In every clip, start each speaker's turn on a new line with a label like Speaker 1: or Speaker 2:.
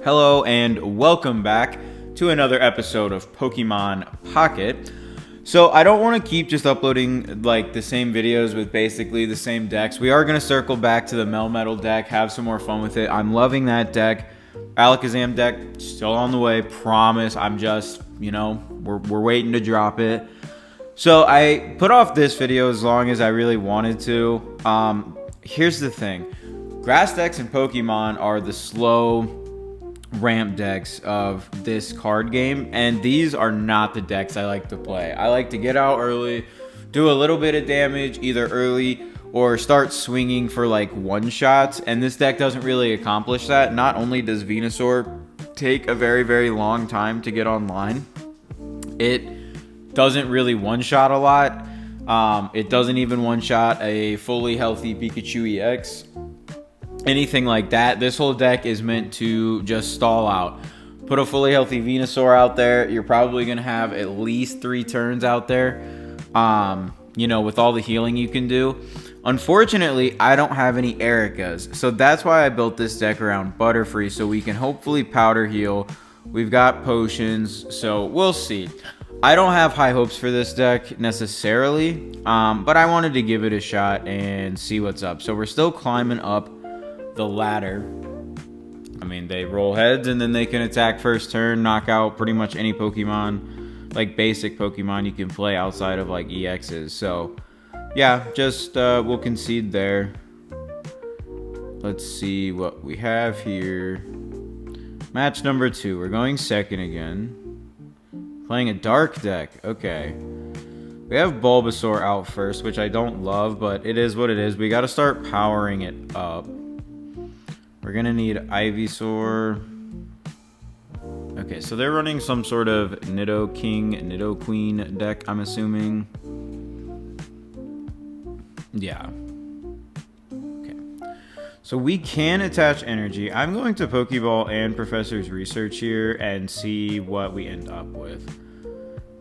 Speaker 1: Hello and welcome back to another episode of Pokemon Pocket. So I don't want to keep just uploading like the same videos with basically the same decks. We are going to circle back to the Melmetal deck, have some more fun with it. I'm loving that deck. Alakazam deck still on the way, promise. I'm just, we're waiting to drop it. So I put off this video as long as I really wanted to. Here's the thing. Grass decks and Pokemon are the slow ramp decks of this card game, and these are not the decks I like to play. I like to get out early, do a little bit of damage either early or start swinging for like one shots, and this deck doesn't really accomplish that. Not only does Venusaur take a very, very long time to get online, it doesn't really one-shot a lot. It doesn't even one-shot a fully healthy Pikachu EX. Anything like that. This whole deck is meant to just stall out. Put a fully healthy Venusaur out there. You're probably going to have at least 3 turns out there, with all the healing you can do. Unfortunately, I don't have any Ericas, so that's why I built this deck around Butterfree, so we can hopefully powder heal. We've got potions, so we'll see. I don't have high hopes for this deck necessarily, but I wanted to give it a shot and see what's up. So we're still climbing up the ladder. I mean, they roll heads and then they can attack first turn, knock out pretty much any Pokemon, like basic Pokemon you can play outside of like EXs. So yeah, just we'll concede there. Let's see what we have here. Match number 2. We're going second again. Playing a dark deck. Okay. We have Bulbasaur out first, which I don't love, but it is what it is. We got to start powering it up. We're going to need Ivysaur. Okay, so they're running some sort of Nidoking, Nidoqueen deck, I'm assuming. Yeah. Okay. So we can attach energy. I'm going to Pokeball and Professor's Research here and see what we end up with.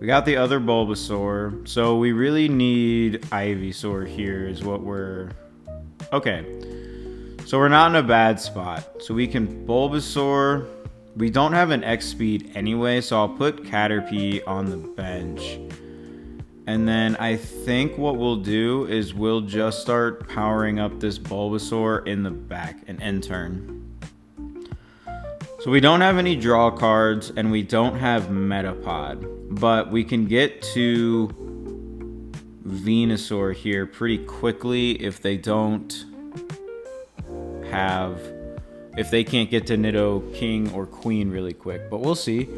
Speaker 1: We got the other Bulbasaur, so we really need Ivysaur here is what we're... Okay. So we're not in a bad spot. So we can Bulbasaur. We don't have an X speed anyway, so I'll put Caterpie on the bench. And then I think what we'll do is we'll just start powering up this Bulbasaur in the back, an end turn. So we don't have any draw cards, and we don't have Metapod. But we can get to Venusaur here pretty quickly if they don't... if they can't get to Nidoking or Queen really quick, but we'll see.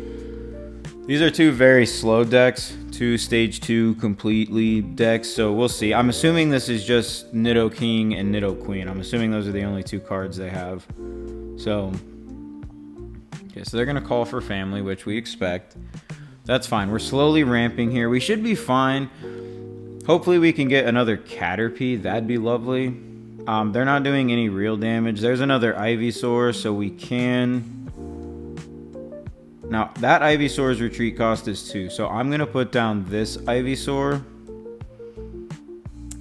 Speaker 1: These are 2 very slow decks, 2 stage 2 completely decks, so we'll see. I'm assuming this is just Nidoking and Nidoqueen. I'm assuming those are the only 2 cards they have. So, okay, so they're gonna call for family, which we expect. That's fine. We're slowly ramping here. We should be fine. Hopefully we can get another Caterpie. That'd be lovely. They're not doing any real damage. There's another Ivysaur, so we can... Now, that Ivysaur's retreat cost is 2, so I'm going to put down this Ivysaur.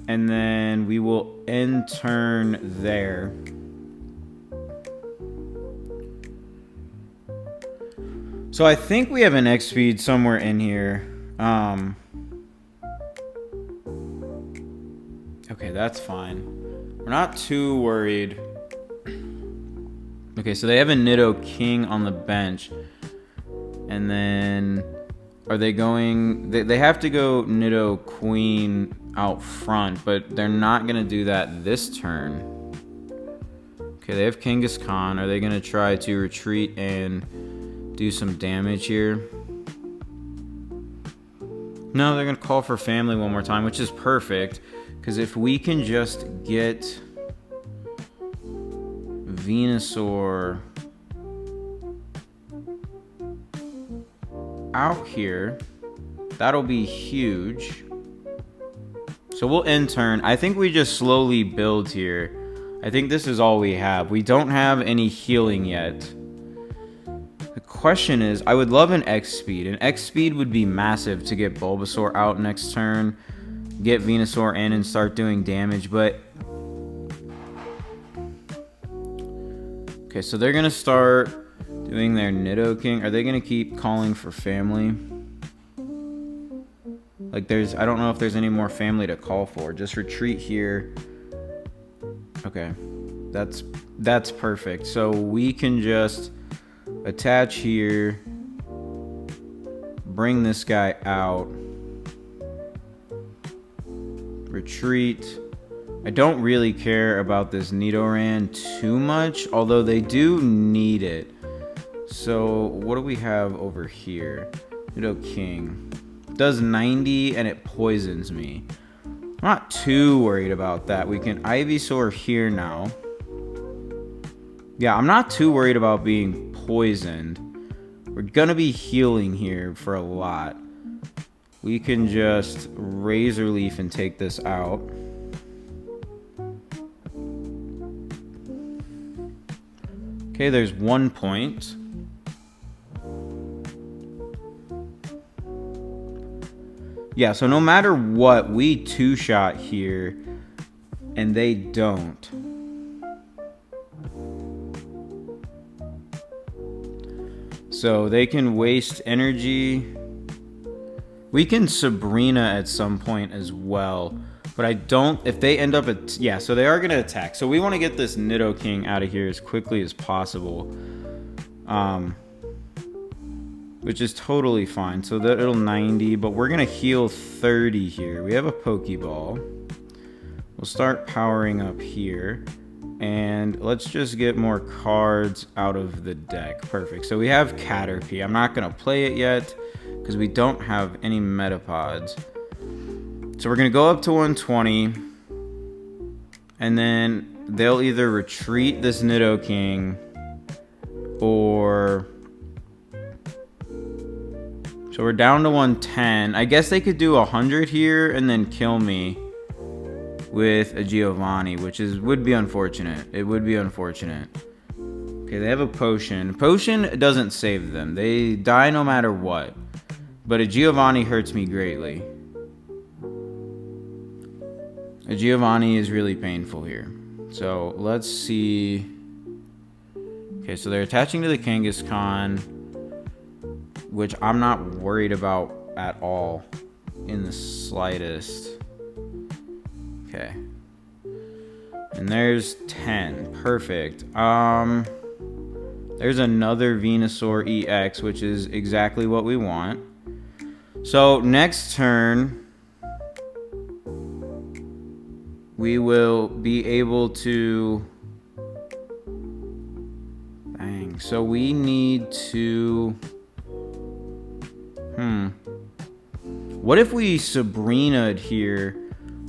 Speaker 1: And then we will end turn there. So I think we have an X speed somewhere in here. Okay, that's fine. We're not too worried. Okay, so they have a Nidoking on the bench. And then... Are they going... They have to go Nidoqueen out front, but they're not going to do that this turn. Okay, they have Kangaskhan. Are they going to try to retreat and do some damage here? No, they're going to call for family one more time, which is perfect. Because if we can just get Venusaur out here, that'll be huge. So we'll end turn. I think we just slowly build here. I think this is all we have. We don't have any healing yet. The question is, I would love an X speed. An X speed would be massive to get Bulbasaur out next turn. Get Venusaur in and start doing damage, but Okay, so they're gonna start doing their Nidoking. Are they gonna keep calling for family? Like I don't know if there's any more family to call for. Just retreat here. Okay, that's perfect. So we can just attach here, bring this guy out, retreat. I don't really care about this Nidoran too much, although they do need it. So what do we have over here? Nidoking does 90 and it poisons me. I'm not too worried about that. We can Ivysaur here now. Yeah, I'm not too worried about being poisoned. We're gonna be healing here for a lot. We can just Razor Leaf and take this out. Okay, there's 1 point. Yeah, so no matter what, we two-shot here, and they don't. So they can waste energy. We can Sabrina at some point as well. But I don't, if they end up at, yeah, so they are going to attack. So we want to get this Nidoking out of here as quickly as possible. Which is totally fine. So that it'll 90, but we're going to heal 30 here. We have a Pokeball. We'll start powering up here. And let's just get more cards out of the deck. Perfect. So we have Caterpie. I'm not going to play it yet because we don't have any Metapods. So we're going to go up to 120. And then they'll either retreat this Nidoking or... So we're down to 110. I guess they could do 100 here and then kill me with a Giovanni, which would be unfortunate. It would be unfortunate. Okay, they have a potion. Potion doesn't save them. They die no matter what. But a Giovanni hurts me greatly. A Giovanni is really painful here. So let's see. Okay, so they're attaching to the Kangaskhan, which I'm not worried about at all in the slightest. Okay. And there's 10. Perfect. There's another Venusaur EX, which is exactly what we want. So next turn, we will be able to... Dang. So we need to... What if we Sabrina'd here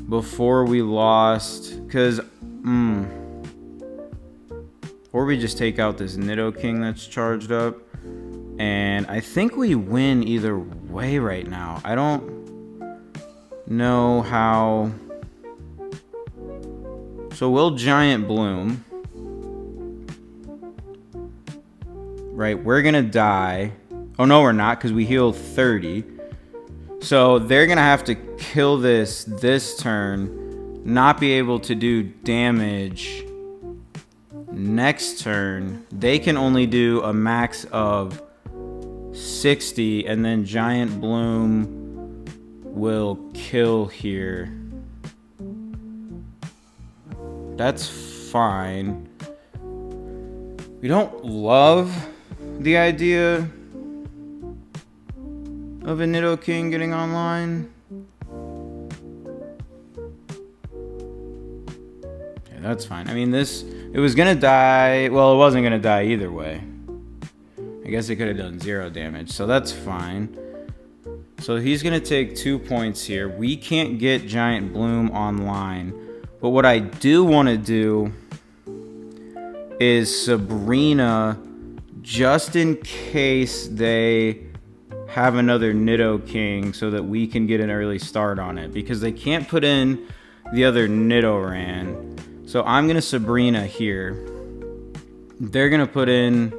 Speaker 1: before we lost? Because, or we just take out this Nidoking that's charged up. And I think we win either way right now. I don't know how. So we'll Giant Bloom. Right, we're going to die. Oh, no, we're not, because we healed 30. So they're going to have to kill this turn, not be able to do damage next turn. They can only do a max of 60, and then Giant Bloom will kill here. That's fine. We don't love the idea of a Nidoking getting online. Yeah, that's fine. I mean, it was gonna die. Well, it wasn't gonna die either way. I guess it could have done 0 damage, so that's fine. So he's gonna take 2 points here. We can't get Giant Bloom online, but what I do want to do is Sabrina, just in case they have another Nidoking, so that we can get an early start on it, because they can't put in the other Nidoran. So I'm gonna Sabrina here. They're gonna put in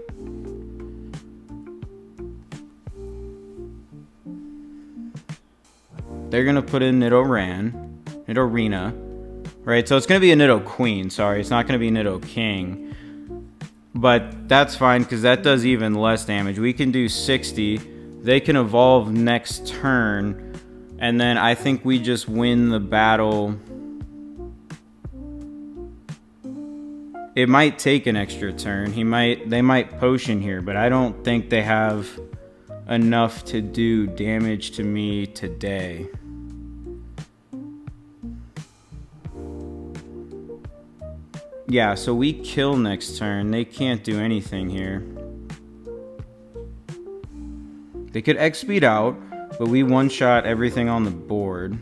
Speaker 1: Nidorina, right? So it's gonna be a Nidoqueen. Sorry, it's not gonna be Nidoking. But that's fine because that does even less damage. We can do 60. They can evolve next turn. And then I think we just win the battle. It might take an extra turn. They might potion here, but I don't think they have enough to do damage to me today. Yeah, so we kill next turn. They can't do anything here. They could X speed out, but we one-shot everything on the board.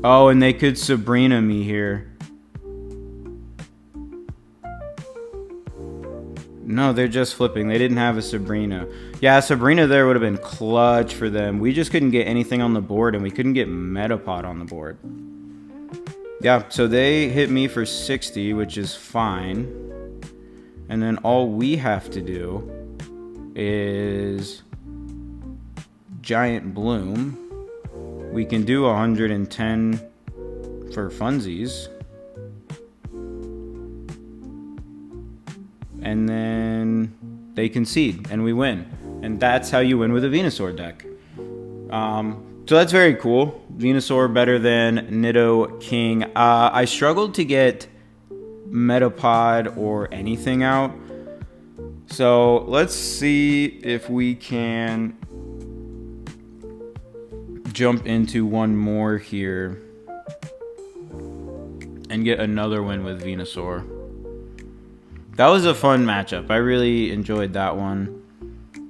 Speaker 1: Oh, and they could Sabrina me here. No, they're just flipping. They didn't have a Sabrina. Yeah, Sabrina there would have been clutch for them. We just couldn't get anything on the board, and we couldn't get Metapod on the board. Yeah, so they hit me for 60, which is fine. And then all we have to do is Giant Bloom. We can do 110 for funsies. And then they concede, and we win. And that's how you win with a Venusaur deck. So that's very cool. Venusaur better than Nidoking. I struggled to get Metapod or anything out. So let's see if we can jump into one more here and get another win with Venusaur. That was a fun matchup. I really enjoyed that one.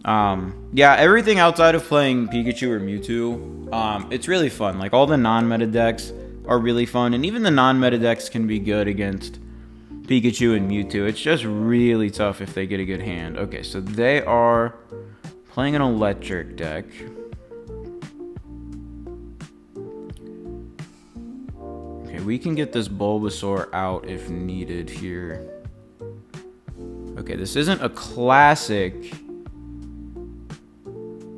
Speaker 1: Yeah, everything outside of playing Pikachu or Mewtwo, it's really fun. Like, all the non-meta decks are really fun, and even the non-meta decks can be good against Pikachu and Mewtwo. It's just really tough if they get a good hand. Okay, so they are playing an electric deck. Okay, we can get this Bulbasaur out if needed here. Okay, this isn't a classic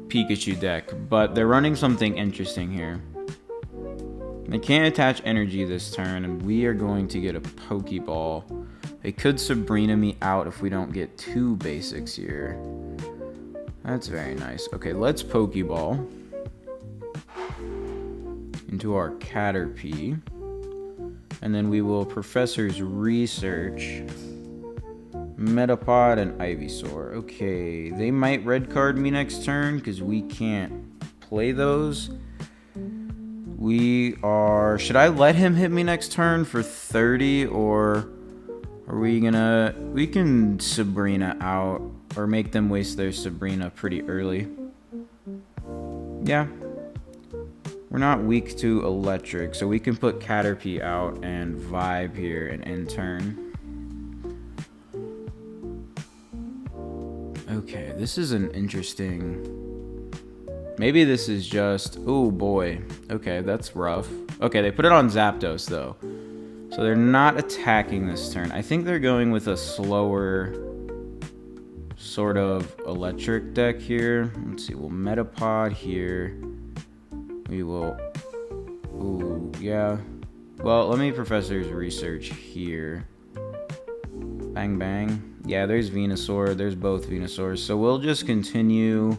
Speaker 1: Pikachu deck, but they're running something interesting here. They can't attach energy this turn, and we are going to get a Pokeball. They could Sabrina me out if we don't get two basics here. That's very nice. Okay, let's Pokeball into our Caterpie. And then we will Professor's Research, Metapod, and Ivysaur. Okay, they might red card me next turn because we can't play those. Should I let him hit me next turn for 30, or are we gonna, we can Sabrina out or make them waste their Sabrina pretty early. Yeah. We're not weak to electric, so we can put Caterpie out and vibe here and end turn. Okay, this is an interesting... Maybe this is just... Oh boy. Okay, that's rough. Okay, they put it on Zapdos though. So they're not attacking this turn. I think they're going with a slower sort of electric deck here. Let's see, we'll Metapod here. We will... Ooh, yeah. Well, let me Professor's Research here. Bang, bang. Yeah, there's Venusaur. There's both Venusaurs. So we'll just continue.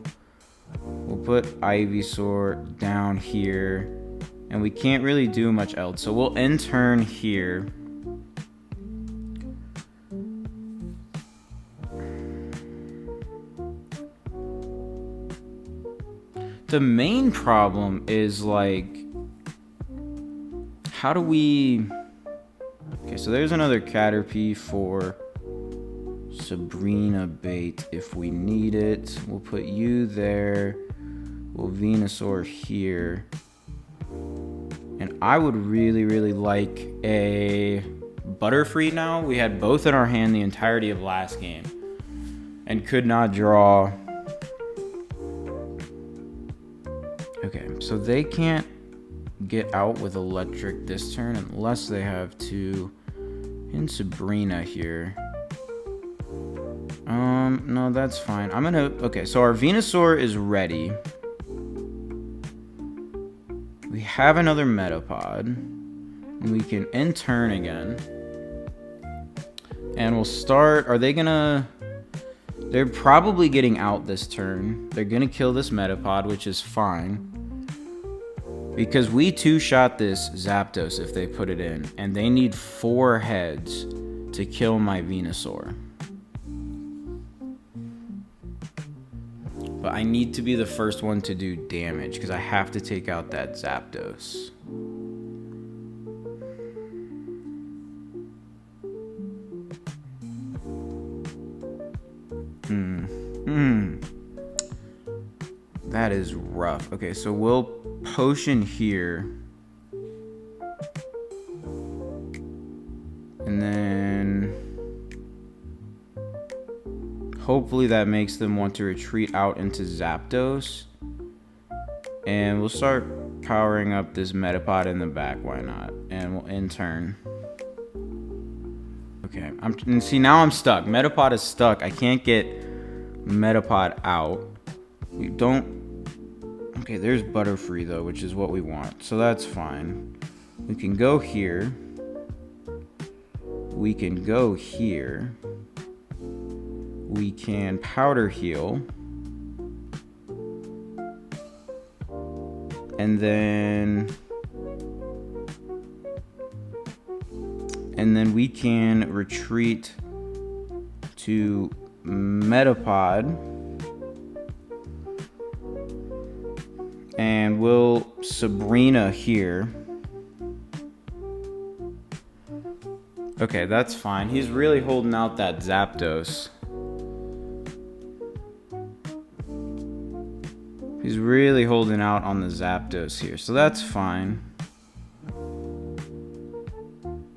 Speaker 1: We'll put Ivysaur down here. And we can't really do much else. So we'll end turn here. The main problem is, like, how do we... Okay, so there's another Caterpie for Sabrina bait if we need it. We'll put you there. We'll Venusaur here. And I would really, really like a Butterfree now. We had both in our hand the entirety of last game and could not draw. Okay, so they can't get out with electric this turn unless they have to in Sabrina here. No, that's fine. I'm gonna... Okay, so our Venusaur is ready. We have another Metapod. And we can end turn again. And we'll start. Are they gonna... They're probably getting out this turn. They're gonna kill this Metapod, which is fine. Because we two-shot this Zapdos if they put it in. And they need 4 heads to kill my Venusaur. But I need to be the first one to do damage because I have to take out that Zapdos. That is rough. Okay, so we'll potion here. And then hopefully that makes them want to retreat out into Zapdos. And we'll start powering up this Metapod in the back, why not? And we'll in turn. Okay, and see, now I'm stuck. Metapod is stuck. I can't get Metapod out. We don't... Okay, there's Butterfree though, which is what we want. So that's fine. We can go here. We can go here. We can Powder Heal. And then we can retreat to Metapod. And we'll Sabrina here. Okay, that's fine. He's really holding out that Zapdos. He's really holding out on the Zapdos here, so that's fine.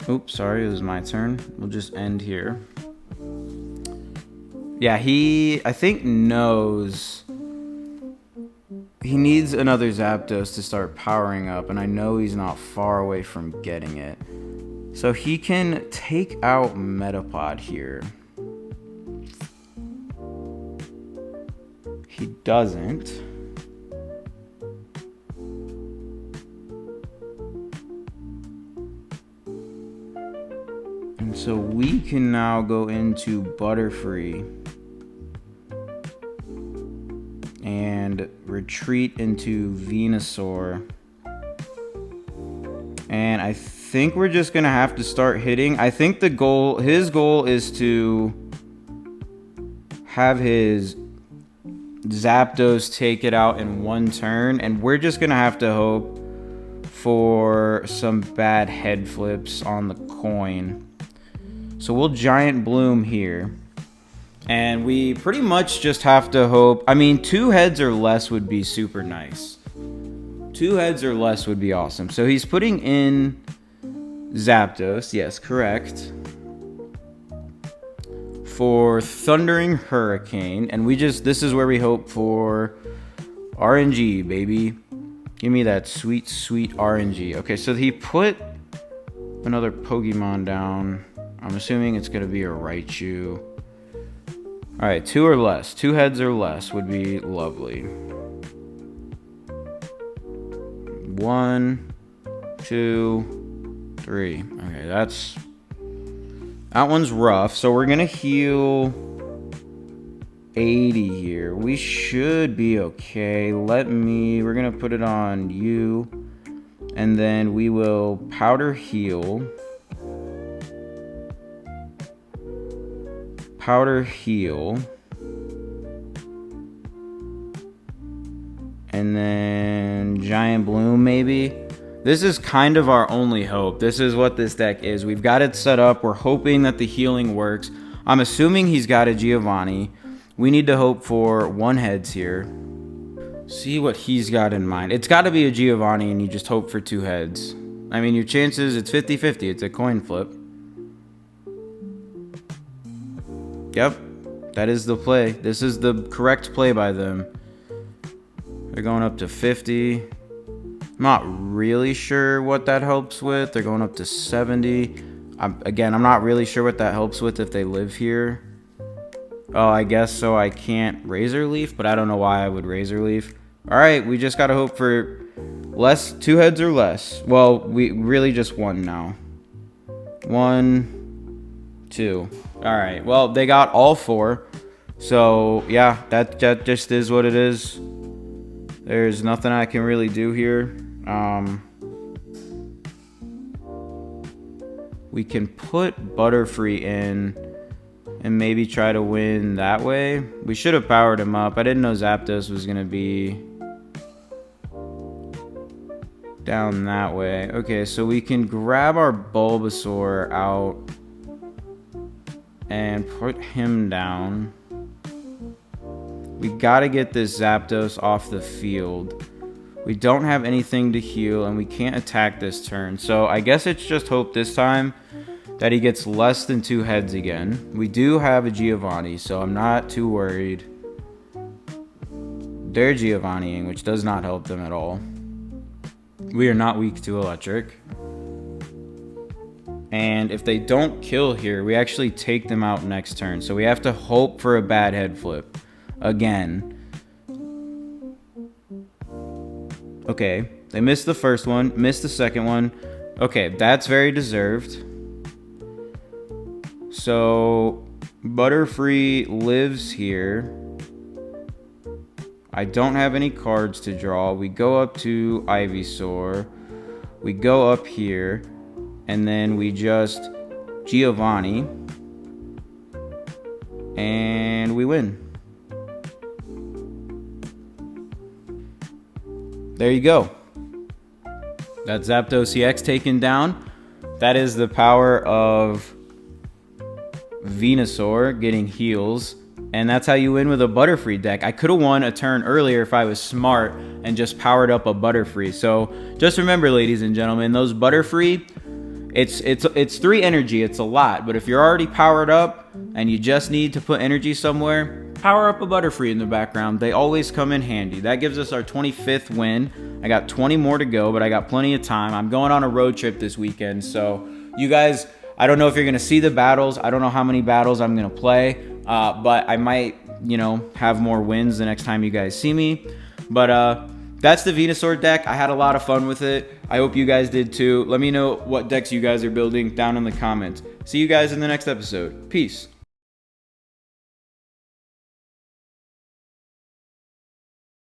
Speaker 1: Oops, sorry, it was my turn. We'll just end here. Yeah, he, I think, knows he needs another Zapdos to start powering up, and I know he's not far away from getting it. So he can take out Metapod here. He doesn't. And so we can now go into Butterfree and retreat into Venusaur. And I think we're just gonna have to start hitting. I think the goal, his goal is to have his Zapdos take it out in one turn, and we're just gonna have to hope for some bad head flips on the coin. So we'll Giant Bloom here. And we pretty much just have to hope. I mean, 2 heads or less would be super nice. 2 heads or less would be awesome. So he's putting in Zapdos. Yes, correct. For Thundering Hurricane. And we just, this is where we hope for RNG, baby. Give me that sweet, sweet RNG. Okay, so he put another Pokemon down. I'm assuming it's going to be a Raichu. Alright, 2 or less. 2 heads or less would be lovely. 1, 2, 3. Okay, that one's rough. So we're gonna heal 80 here. We should be okay. We're gonna put it on you. And then we will Powder Heal. Powder Heal. And then Giant Bloom maybe. This is kind of our only hope. This is what this deck is. We've got it set up. We're hoping that the healing works. I'm assuming he's got a Giovanni. We need to hope for 1 heads here. See what he's got in mind. It's got to be a Giovanni, and you just hope for 2 heads. I mean, your chances, it's 50-50. It's a coin flip. Yep, that is the play. This is the correct play by them. They're going up to 50. I'm not really sure what that helps with. They're going up to 70. Again, I'm not really sure what that helps with if they live here. Oh, I guess so. I can't Razor Leaf, but I don't know why I would Razor Leaf. All right, we just got to hope for less, 2 heads or less. Well, we really just 1 now. 1, 2. All right. Well, they got all 4. So, yeah, that just is what it is. There's nothing I can really do here. We can put Butterfree in and maybe try to win that way. We should have powered him up. I didn't know Zapdos was going to be down that way. Okay, so we can grab our Bulbasaur out and put him down. We got to get this Zapdos off the field. We don't have anything to heal, and we can't attack this turn. So I guess it's just hope this time that he gets less than 2 heads again. We do have a Giovanni, so I'm not too worried. They're Giovanniing, which does not help them at all. We are not weak to electric. And if they don't kill here, we actually take them out next turn. So we have to hope for a bad head flip. Again. Okay, they missed the first one, missed the second one. Okay, that's very deserved. So, Butterfree lives here. I don't have any cards to draw. We go up to Ivysaur. We go up here. And then we just Giovanni. And we win. There you go. That's Zapdos Ex taken down. That is the power of Venusaur getting heals. And that's how you win with a Butterfree deck. I could have won a turn earlier if I was smart and just powered up a Butterfree. So just remember, ladies and gentlemen, those Butterfree, it's 3 energy. It's a lot. But if you're already powered up and you just need to put energy somewhere, power up a Butterfree in the background. They always come in handy. That gives us our 25th win. I got 20 more to go, but I got plenty of time. I'm going on a road trip this weekend. So you guys, I don't know if you're going to see the battles. I don't know how many battles I'm going to play. But I might, have more wins the next time you guys see me. But that's the Venusaur deck. I had a lot of fun with it. I hope you guys did too. Let me know what decks you guys are building down in the comments. See you guys in the next episode. Peace.